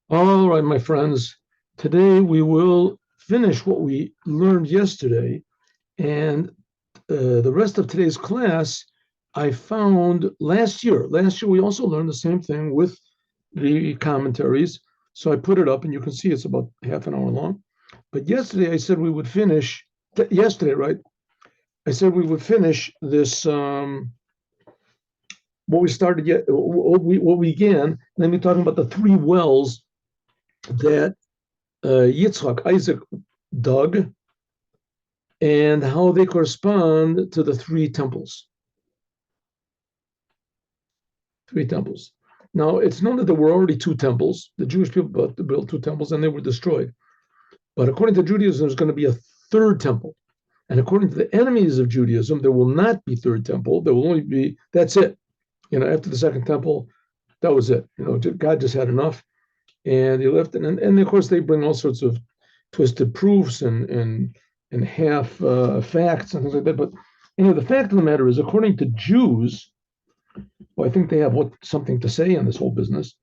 All right, my friends. Today we will finish what we learned yesterday, and the rest of today's class I found last year. Last year we also learned the same thing with the commentaries. So I put it up, and you can see it's about half an hour long. But yesterday I said we would finish. Yesterday, right? I said we would finish this. What we started yet, what we began. Then we're talking about the three wells that Yitzchak, Isaac dug, and how they correspond to the three temples. Three temples. Now, it's known that there were already two temples. The Jewish people built two temples, and they were destroyed. But according to Judaism, there's going to be a third temple. And according to the enemies of Judaism, there will not be third temple. There will only be, that's it. After the second temple, that was it. God just had enough. And he left. And of course, they bring all sorts of twisted proofs and half facts and things like that. But the fact of the matter is, according to Jews, well, I think they have something to say in this whole business,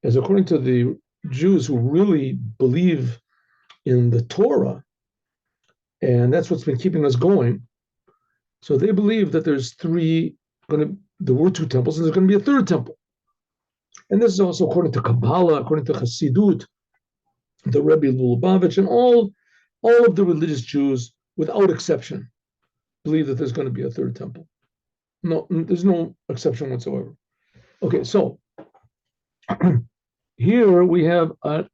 is according to the Jews who really believe in the Torah, and that's what's been keeping us going. So they believe that there were two temples, and there's going to be a third temple. And this is also according to Kabbalah, according to Chassidut, the Rebbe Lubavitch, and all of the religious Jews, without exception, believe that there's going to be a third temple. No, there's no exception whatsoever. Okay, so here we have a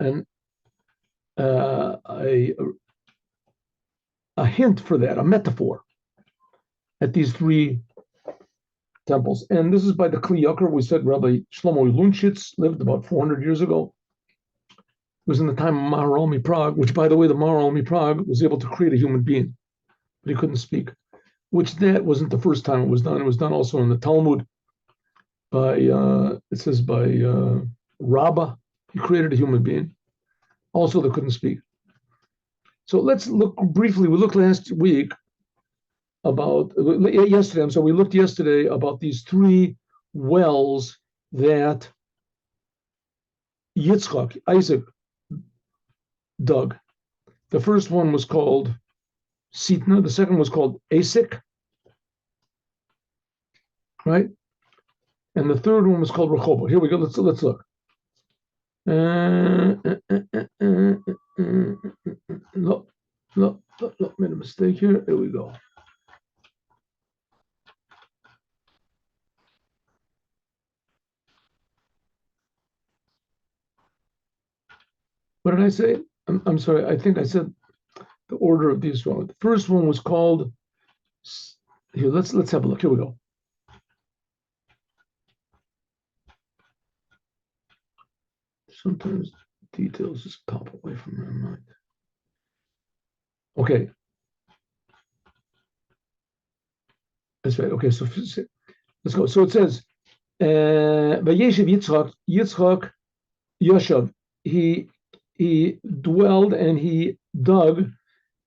hint for that, a metaphor at these three temples. And this is by the Kli Ykar. We said Rabbi Shlomo Lunchitz lived about 400 years ago. It was in the time of Maharalmi Prague, which, by the way, the Maharalmi Prague was able to create a human being, but he couldn't speak, which that wasn't the first time it was done. It was done also in the Talmud by, it says by Rabbah. He created a human being. Also, they couldn't speak. So let's look briefly. We looked yesterday, we looked yesterday about these three wells that Yitzchak, Isaac, dug. The first one was called Sitna. The second was called Asik, right? And the third one was called Rehoboth. Here we go. Let's look. No, made a mistake here. Here we go. What did I say? I'm sorry. I think I said the order of these wrong. The first one was called. Here, let's have a look. Here we go. Sometimes details just pop away from my mind. Okay. That's right. Okay, so let's go. So it says, Vayeshev Yitzchak Yoshav. He dwelled and he dug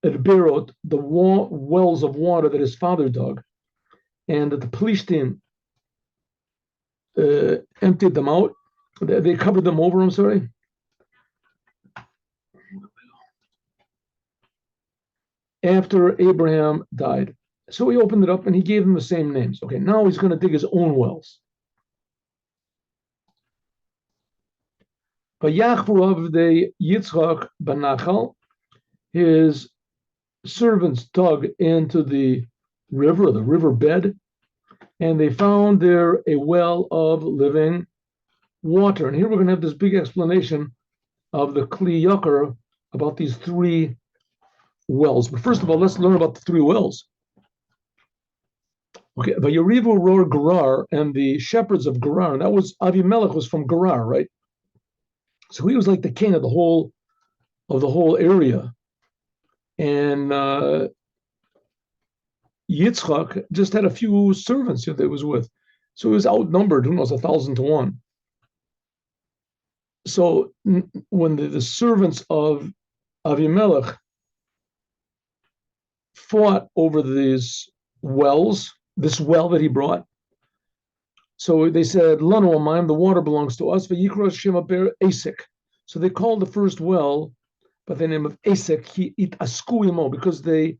at Berot, the wells of water that his father dug, and that the Plishtim emptied them out. They covered them over, I'm sorry. After Abraham died. So he opened it up and he gave them the same names. Okay, now he's going to dig his own wells. Yitzchak Banachal, his servants dug into the riverbed, and they found there a well of living water. And here we're going to have this big explanation of the Kli Ykar about these three wells. But first of all, let's learn about the three wells. Okay, Vayarivu Ror Gerar, and the shepherds of Gerar, and that was Avimelech was from Gerar, right? So he was like the king of the whole area. And Yitzchak just had a few servants that he was with. So he was outnumbered, who knows, 1,000 to 1. So when the servants of Avimelech fought over these wells, this well that he brought, so they said, Lanu Amayim, the water belongs to us, Vayikra Shema Ber Asik. So they called the first well by the name of Esek Ki It Askuimo, because they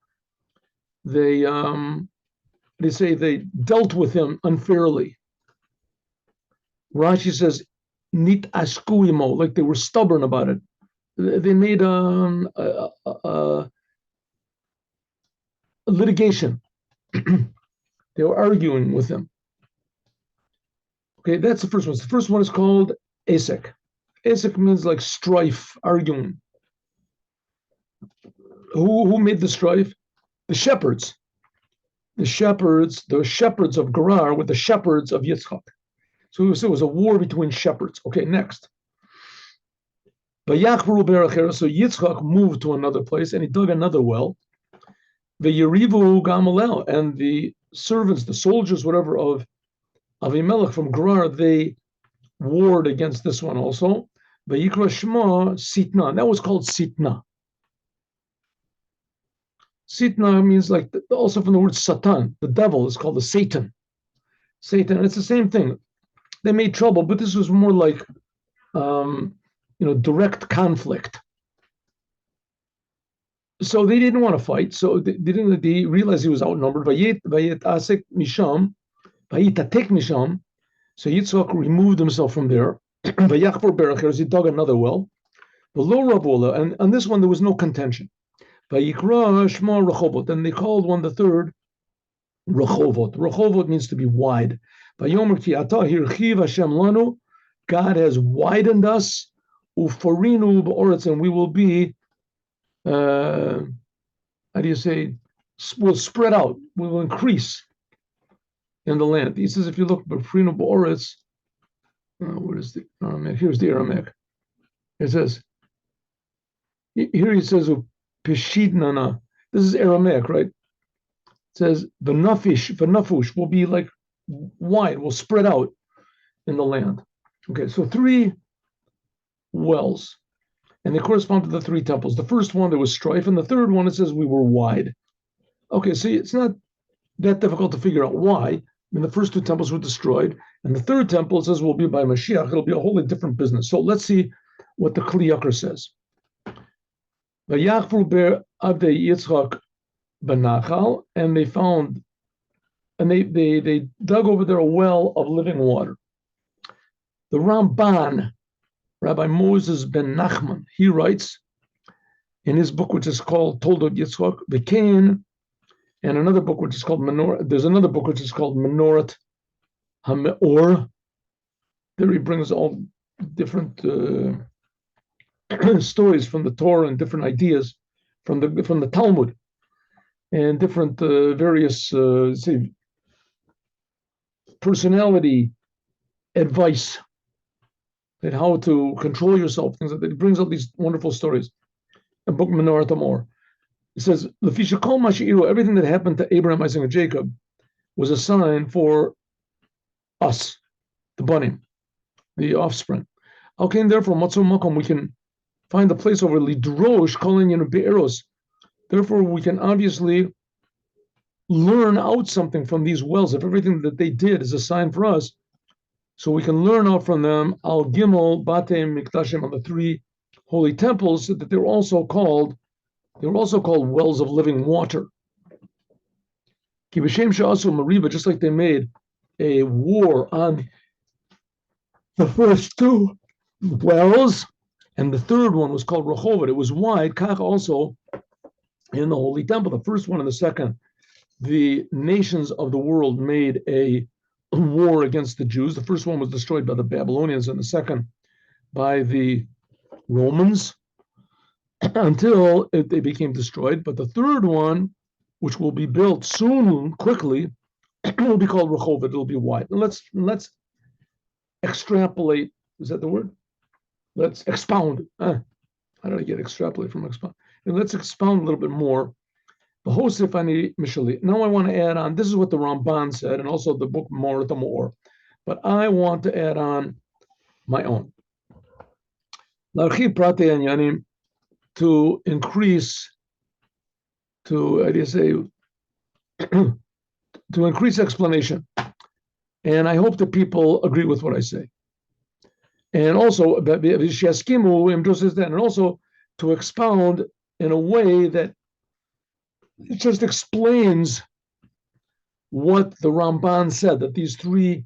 say they dealt with him unfairly. Rashi says Nit Askuimo, like they were stubborn about it. They made a litigation. They were arguing with him. Okay, that's the first one. The first one is called Esek. Esek means like strife, arguing. Who made the strife? The shepherds. The shepherds of Gerar with the shepherds of Yitzchak. So it was a war between shepherds. Okay, next. So Yitzchak moved to another place and he dug another well. V'yerivu Gamalel, and the servants, the soldiers, whatever, of Avimelech from Gerar, they warred against this one also. V'yikra Shema Sitna. That was called Sitna. Sitna means like also from the word Satan. The devil is called the Satan. Satan. It's the same thing. They made trouble, but this was more like direct conflict. So they didn't want to fight. So they realized he was outnumbered. Vayitasek misham, vayitatek misham. So Yitzchak removed himself from there. Vayachfor beracher, he dug another well. Below Ravola, and on this one there was no contention. Vayikra Shema Rechovot, and they called one the third Rechovot. Rechovot means to be wide. Vayomer ki ata hirchiv Hashem lanu, God has widened us. Ufarinu ba'oretz, and we will be how do you say, will spread out, we will increase in the land. He says, if you look, B'frinu B'oretz, where is the Aramaic? Here's the Aramaic. It says, here he says, Peshidnana. This is Aramaic, right? It says, V'nafush will be like wide, will spread out in the land. Okay, so 3 wells. And they correspond to the 3 temples. The first one, there was strife, and the third one, it says we were wide. Okay, so it's not that difficult to figure out why. I mean, the first 2 temples were destroyed, and the third temple says will be by Moshiach. It'll be a wholly different business. So let's see what the Kli Ykar says. And they found, and they dug over there a well of living water. The Ramban, Rabbi Moses ben Nachman, he writes in his book, which is called Toldot Yitzchak, V'kein, and another book which is called Menorah. There's another book which is called Menorat HaMeor. There he brings all different stories from the Torah and different ideas from the Talmud and different various personality advice. And how to control yourself, things like that. It brings out these wonderful stories. A book, Menorah Tamor. It says, everything that happened to Abraham, Isaac, and Jacob was a sign for us, the Banim, the offspring. Okay, and therefore, Matzu Makom, we can find the place over Lidrosh, calling in Be'eros. Therefore, we can obviously learn out something from these wells. If everything that they did is a sign for us, so we can learn out from them Al Gimel, Batem, Miktashim, on the 3 holy temples, that they were also called wells of living water. Just like they made a war on the first 2 wells, and the third one was called Rehovot. It was wide. Kach also in the holy temple, the first one and the second, the nations of the world made a war against the Jews. The first one was destroyed by the Babylonians, and the second by the Romans until they became destroyed. But the third one, which will be built soon, quickly, will be called Rehovot. It'll be wide. And let's extrapolate. Is that the word? Let's expound. How did I get extrapolate from expound? And let's expound a little bit more. Now I want to add on, this is what the Ramban said, and also the book Menorah Tamor, but I want to add on my own. To increase, to increase explanation. And I hope that people agree with what I say. and also and also to expound in a way that it just explains what the Ramban said, that these three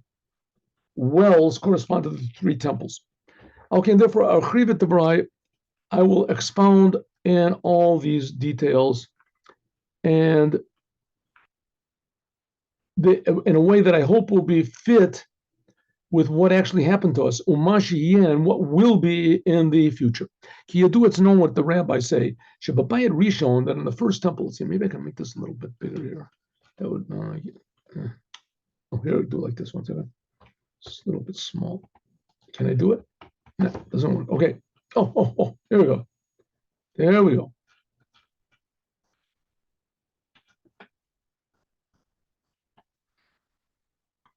wells correspond to the three temples. Okay, and therefore, I will expound in all these details and in a way that I hope will be fit with what actually happened to us, and what will be in the future. It's known what the rabbis say, Shababayat Rishon, that in the first temple, let's see, maybe I can make this a little bit bigger here. That would, here, I'll do like this one second. It's a little bit small. Can I do it? No, it doesn't work. Okay. Oh, here we go. There we go.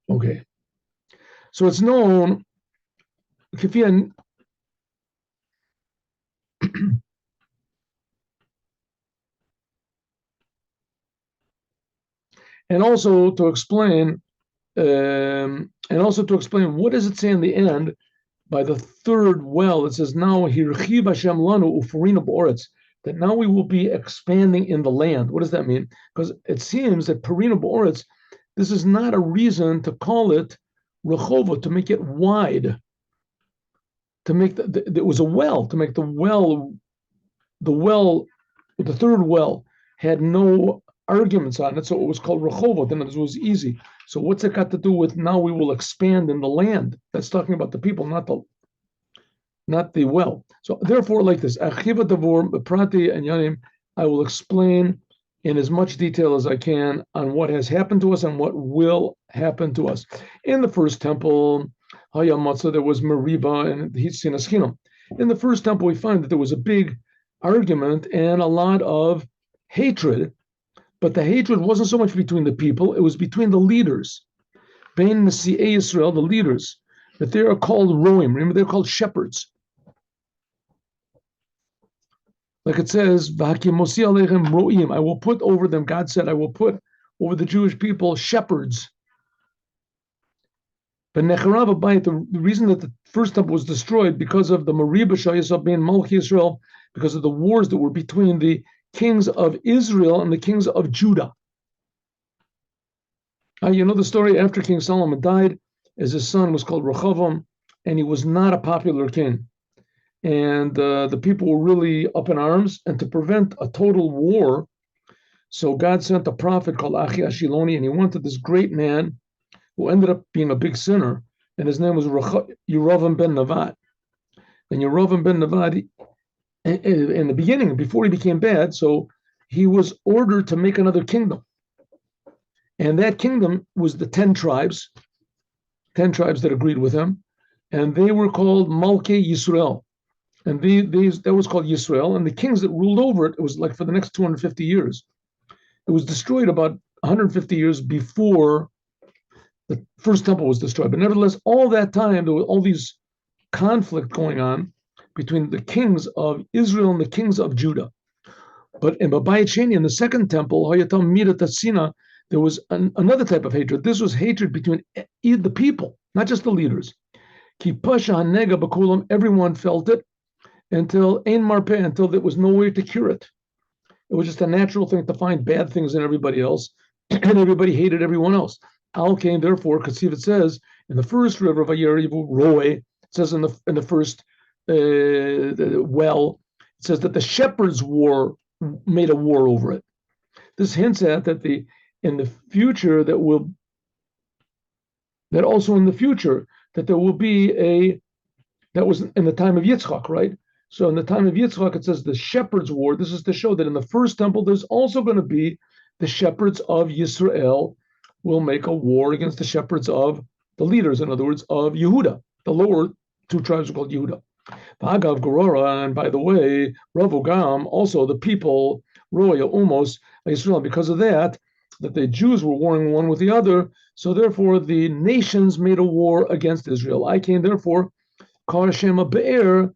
Okay. So it's known, and also to explain what does it say in the end by the third well. It says now Hirchiv Hashem lanu ufarina b'oretz, that now we will be expanding in the land. What does that mean? Because it seems that Parina b'oretz, this is not a reason to call it Rehovot, to make it wide, to make it was a well, to make the third well had no arguments on it, so it was called Rehovot, and it was easy. So what's it got to do with now we will expand in the land? That's talking about the people, not the well. So therefore, like this, Achiva Davor, Prati and Yanim, I will explain in as much detail as I can on what has happened to us and what will happen to us. In the first temple, Hayamatza, there was Meriba and Hitzinas Chinam. In the first temple, we find that there was a big argument and a lot of hatred, but the hatred wasn't so much between the people, it was between the leaders. Bein Nasi'ei Israel, the leaders, that they are called Roim. Remember, they're called shepherds. Like it says, Roim, I will put over them, God said, I will put over the Jewish people shepherds. But the reason that the first temple was destroyed because of the Meriba Shayasab being Malchi Israel, because of the wars that were between the kings of Israel and the kings of Judah. You know the story, after King Solomon died, as his son was called Rehoboam, and he was not a popular king. And the people were really up in arms, and to prevent a total war, so God sent a prophet called Achi Ashiloni, and he wanted this great man who ended up being a big sinner, and his name was Yerovam ben Nevat. And Yerovam ben Nevat, in the beginning, before he became bad, so he was ordered to make another kingdom. And that kingdom was the 10 tribes that agreed with him, and they were called Malkei Yisrael. And that was called Yisrael, and the kings that ruled over it, it was like for the next 250 years. It was destroyed about 150 years before the first temple was destroyed. But nevertheless, all that time, there was all these conflict going on between the kings of Israel and the kings of Judah. But in Babayit Sheni, in the second temple, Hayatam Midat Tatsina, there was another type of hatred. This was hatred between the people, not just the leaders. Ki pasha hanega b'kulam, everyone felt it until ein marpeh, until there was no way to cure it. It was just a natural thing to find bad things in everybody else, and everybody hated everyone else. Al came, therefore, because it says in the first river of Ayarivu Roe, it says in the first well, it says that the shepherds made a war over it. This hints at that in the future that there will be that was in the time of Yitzchak, right? So in the time of Yitzchak, it says the shepherds' war. This is to show that in the first temple, there's also going to be the shepherds of Yisrael will make a war against the shepherds of the leaders, in other words, of Yehuda. The lower two tribes are called Yehuda. Agav Gorora, and by the way, Ravogam, also the people, Roya, Umos, Israel, because of that the Jews were warring one with the other, so therefore the nations made a war against Israel. I came, therefore, Kar Hashem Be'er,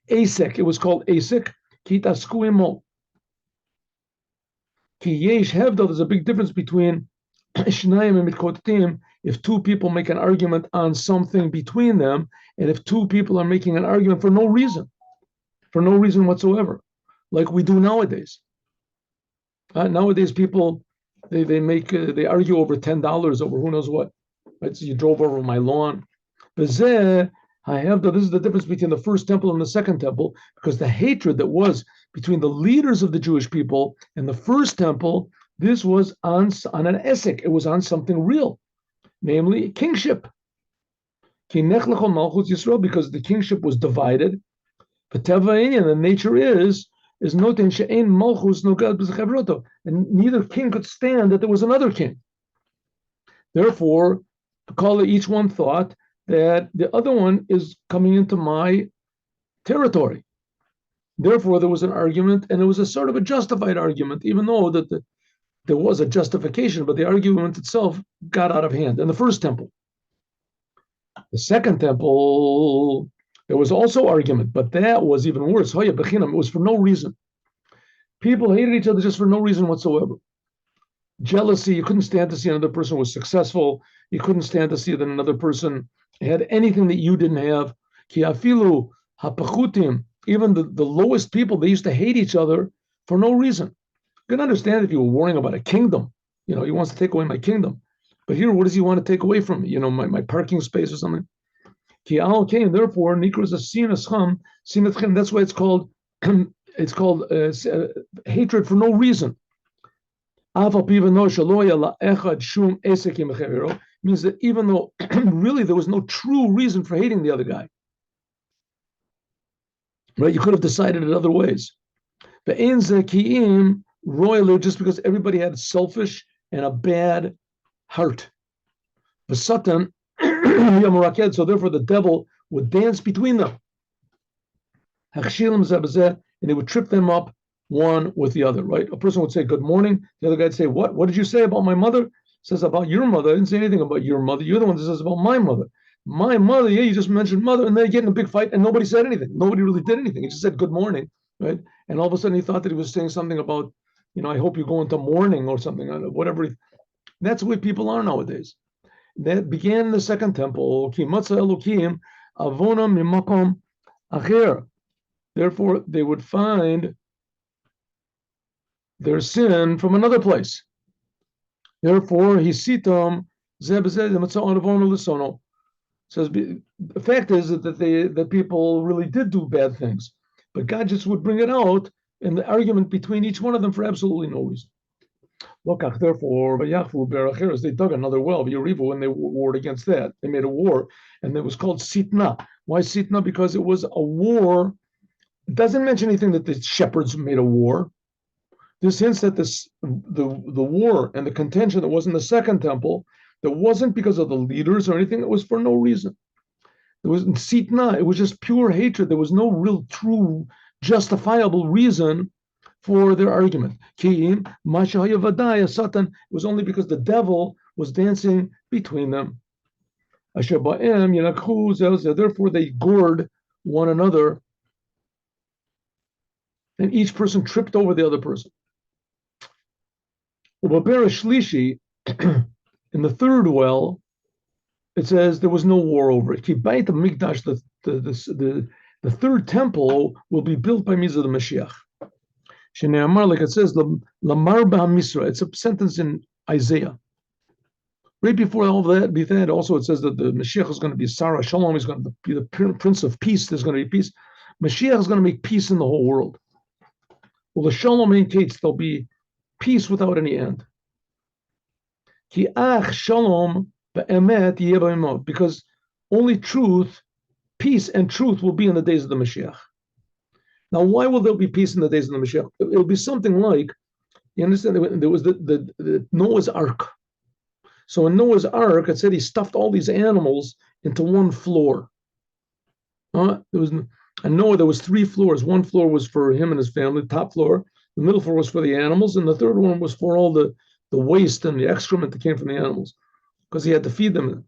Asek, it was called Asek, Kitasku Imo. Ki Yesh Hevda, there's a big difference between Shnayim and Mitkotatim, if two people make an argument on something between them, and if two people are making an argument for no reason whatsoever, like we do nowadays. Nowadays, people they argue over $10 over who knows what. Right? So you drove over my lawn. This is the difference between the first temple and the second temple, because the hatred that was between the leaders of the Jewish people and the first temple, this was on an esek. It was on something real, namely kingship. Because the kingship was divided. And the nature is noting she'ein malchus nogad b'zechevroto, and neither king could stand that there was another king. Therefore, each one thought that the other one is coming into my territory. Therefore, there was an argument, and it was a sort of a justified argument, even though there was a justification, but the argument itself got out of hand. In the first temple. The second temple, there was also argument, but that was even worse. It was for no reason. People hated each other just for no reason whatsoever. Jealousy, you couldn't stand to see another person was successful. You couldn't stand to see that another person had anything that you didn't have. Kiafilu, hapachutim, even the lowest people, they used to hate each other for no reason. You can understand if you were worrying about a kingdom. He wants to take away my kingdom. But here, what does he want to take away from me? My parking space or something. Ki al kain, therefore, nikros a sinascham, sinatchem. That's why it's called hatred for no reason. Means that even though really there was no true reason for hating the other guy, right? You could have decided it other ways. But royally, just because everybody had selfish and a bad heart. The Satan, so therefore the devil would dance between them. And they would trip them up one with the other, right? A person would say, good morning. The other guy would say, what? What did you say about my mother? Says about your mother. I didn't say anything about your mother. You're the one that says about my mother. My mother, yeah, you just mentioned mother, and they get in a big fight, and nobody said anything. Nobody really did anything. He just said good morning, right? And all of a sudden he thought that he was saying something about, I hope you go into mourning or something, whatever. That's the way people are nowadays. That began in the second temple. Therefore, they would find their sin from another place. Therefore, hisitam says the fact is that people really did do bad things, but God just would bring it out in the argument between each one of them for absolutely no reason. Therefore, they dug another well, and they warred against that. They made a war, and it was called Sitna. Why Sitna? Because it was a war. It doesn't mention anything that the shepherds made a war. This hints that the war and the contention that was in the second temple, that wasn't because of the leaders or anything. It was for no reason. It was Sitna. It was just pure hatred. There was no real, true, justifiable reason for their argument. It was only because the devil was dancing between them. Therefore, they gored one another, and each person tripped over the other person. In the third well, it says there was no war over it. The third temple will be built by means of the Moshiach. Like it says, it's a sentence in Isaiah. Right before all of that, also it says that the Moshiach is going to be Sarah Shalom, is going to be the Prince of Peace. There's going to be peace. Moshiach is going to make peace in the whole world. Well, the Shalom indicates there'll be peace without any end. Because only truth, peace and truth will be in the days of the Moshiach. Now, why will there be peace in the days of the Moshiach? It'll be something like, you understand, there was the Noah's Ark. So in Noah's Ark, it said he stuffed all these animals into one floor. And Noah, there was 3 floors. One floor was for him and his family, top floor. The middle floor was for the animals, and the third one was for all the waste and the excrement that came from the animals, because he had to feed them.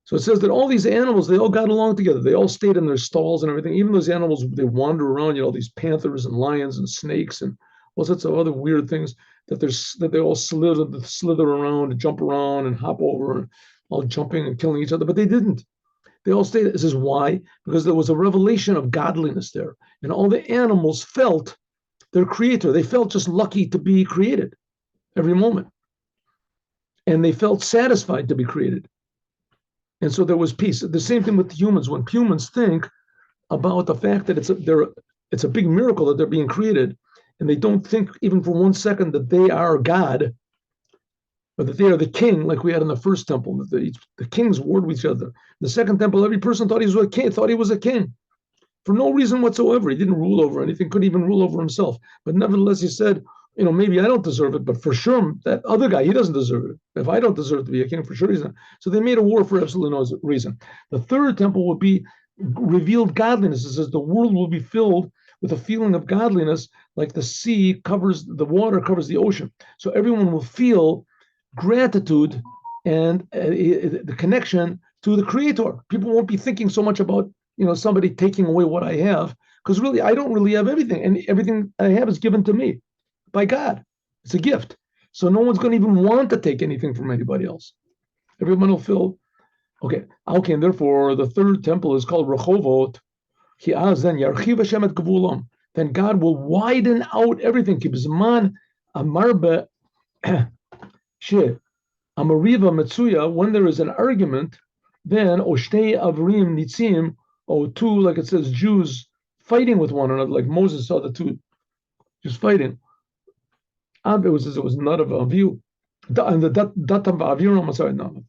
So it says that all these animals, they all got along together. They all stayed in their stalls and everything. Even those animals, they wander around, these panthers and lions and snakes and all sorts of other weird things. that they all slither around and jump around and hop over and all jumping and killing each other, but they didn't. They all stayed. This is why, because there was a revelation of godliness there, and all the animals felt their creator. They felt just lucky to be created every moment, and they felt satisfied to be created. And so there was peace. The same thing with humans. When humans think about the fact that it's a big miracle that they're being created, and they don't think even for 1 second that they are God, or that they are the king, like we had in the first temple. The kings warred with each other. The second temple, every person thought he was a king, for no reason whatsoever. He didn't rule over anything, couldn't even rule over himself. But nevertheless, he said, maybe I don't deserve it, but for sure, that other guy, he doesn't deserve it. If I don't deserve to be a king, for sure he's not. So they made a war for absolutely no reason. The third temple would be revealed godliness. It says the world will be filled with a feeling of godliness, like the water covers the ocean. So everyone will feel gratitude and the connection to the creator. People won't be thinking so much about somebody taking away what I have, because really I don't really have everything, and everything I have is given to me by God. It's a gift. So no one's going to even want to take anything from anybody else. Everyone will feel okay. And therefore the third temple is called Rechovot. Then God will widen out everything. Amariva Metsuya, when there is an argument, then Oshtei Avrim Nitzim, two, like it says, Jews fighting with one another, like Moses saw the two Jews fighting. It was not of a view. And the Datam Aviram, sorry, no.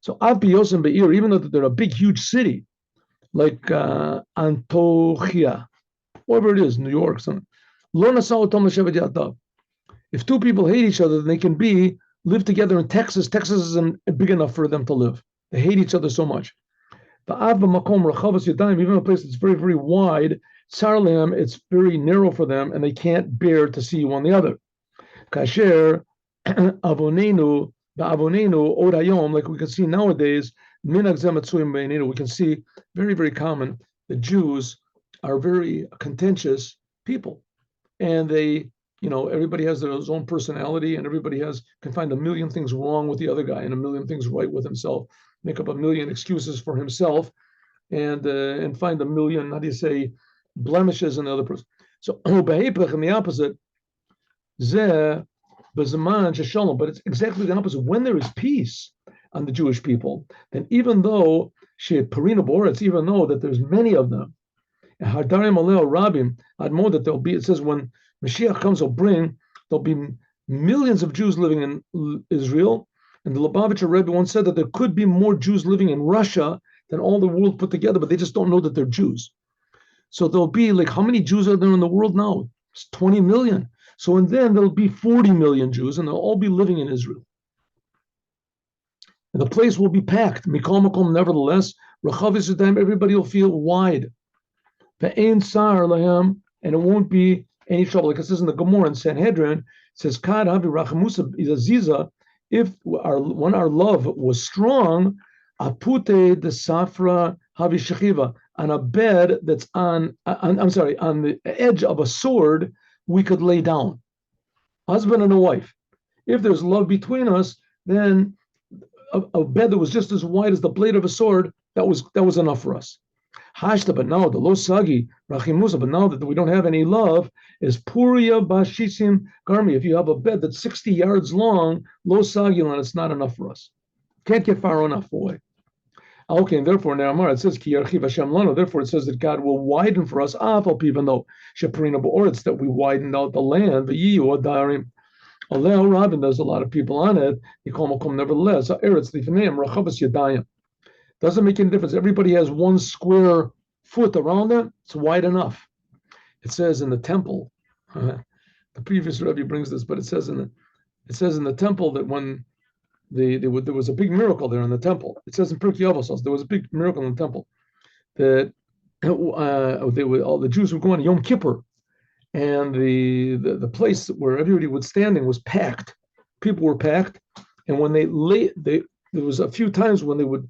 So Av Yosem Be'ir, even though they're a big, huge city, like Antochia, wherever it is, New York, something. If two people hate each other, then they can live together in Texas. Texas isn't big enough for them to live. They hate each other so much. Even a place that's very, very wide, it's very narrow for them, and they can't bear to see one the other. Kasher avonenu orayom, like we can see nowadays, we can see very, very common. The Jews are very contentious people, and they, everybody has their own personality, and everybody can find a million things wrong with the other guy and a million things right with himself, make up a million excuses for himself, and find a million, blemishes in the other person. So in the opposite, but it's exactly the opposite. When there is peace on the Jewish people, then even though even though that there's many of them, it says when Moshiach comes, there'll be millions of Jews living in Israel. And the Lubavitcher Rebbe once said that there could be more Jews living in Russia than all the world put together, but they just don't know that they're Jews. So there'll be, like, how many Jews are there in the world now? It's 20 million. So and then there'll be 40 million Jews, and they'll all be living in Israel. And the place will be packed. Mikol Makom, nevertheless, everybody will feel wide. And it won't be any trouble. Like it says in the Gemara in Sanhedrin, it says, if when our love was strong, apute de safra havi shechiva, on a bed that's on the edge of a sword, we could lay down. Husband and a wife. If there's love between us, then a bed that was just as wide as the blade of a sword, that was enough for us. Hashta, but now the lo sagi rachimusa, but now that we don't have any love, is puria bashisim garmi. If you have a bed that's 60 yards long, lo sagilan, it's not enough for us. Can't get far enough away. Okay, and therefore, Ne'amar, it says, Ki yarchiv Hashem lano, therefore it says that God will widen for us, even though sheparina ba'oretz, that we widened out the land, v'yiyu adarim. Aleo Rabin, there's a lot of people on it, nevertheless, eretz lifneim rachavas yadayim. Doesn't make any difference. Everybody has 1 square foot around them. It's wide enough. It says in the temple, the previous Rebbe brings this, but it says in the temple that when there was a big miracle there in the temple. It says in Pirkei Avos, there was a big miracle in the temple that all the Jews would go on Yom Kippur, and the place where everybody was standing was packed. People were packed, and when there was a few times when they would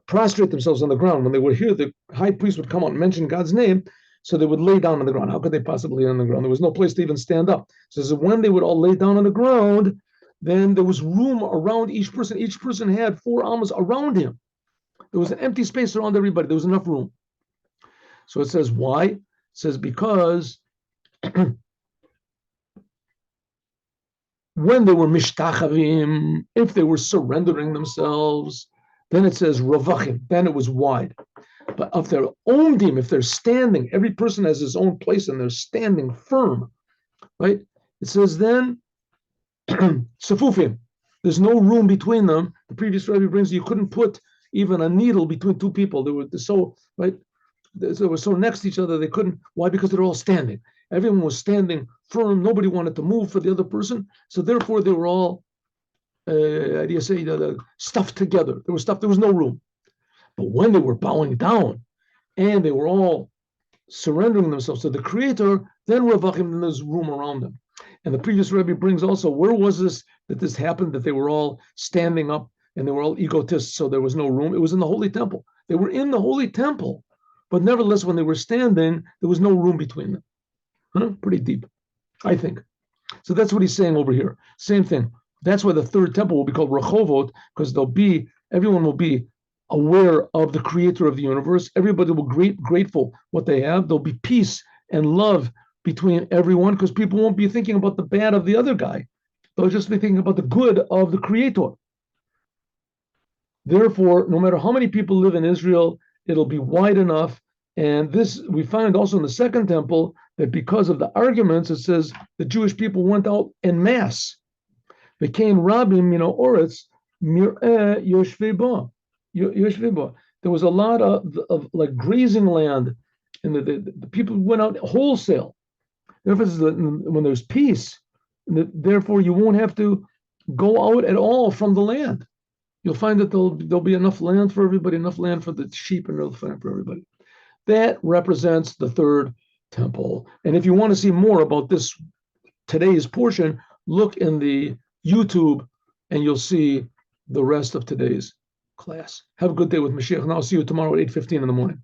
prostrate themselves on the ground, when they would hear the high priest would come out and mention God's name, So they would lay down on the ground. How could they possibly lay on the ground? There was no place to even stand up. So when they would all lay down on the ground, then there was room around each person. Each person had 4 amas around him. There was an empty space around everybody. There was enough room. So it says, why? It says, because when they were mishtachavim, if they were surrendering themselves, then it says ravachim, then it was wide. But of their own dim, if they're standing, every person has his own place and they're standing firm, right? It says then, safufim, there's no room between them. The previous Rebbe brings, you couldn't put even a needle between 2 people. They were so, right? They were so next to each other, they couldn't. Why? Because they're all standing. Everyone was standing firm. Nobody wanted to move for the other person. So therefore, they were all, how do you say, stuffed together. There was stuff. There was no room. But when they were bowing down and they were all surrendering themselves to the Creator, then Ravachim, then there's room around them. And the previous Rebbe brings also, where was this that this happened, that they were all standing up and they were all egotists, so there was no room? It was in the Holy Temple. They were in the Holy Temple, but nevertheless, when they were standing, there was no room between them. Pretty deep, I think. So that's what he's saying over here. Same thing. That's why the third temple will be called Rechovot, because everyone will be aware of the Creator of the universe. Everybody will be grateful what they have. There'll be peace and love between everyone, because people won't be thinking about the bad of the other guy. They'll just be thinking about the good of the Creator. Therefore, no matter how many people live in Israel, it'll be wide enough. And this, we find also in the second temple, that because of the arguments, it says the Jewish people went out en masse. Became Rabim, Oretz, Mir'eh Yoshvei Bo. There was a lot of like grazing land, and the people went out wholesale. Therefore, when there's peace, therefore you won't have to go out at all from the land. You'll find that there'll be enough land for everybody, enough land for the sheep, and enough land for everybody. That represents the third temple. And if you want to see more about today's portion, look in the YouTube and you'll see the rest of today's class. Have a good day with Moshiach, and I'll see you tomorrow at 8:15 in the morning.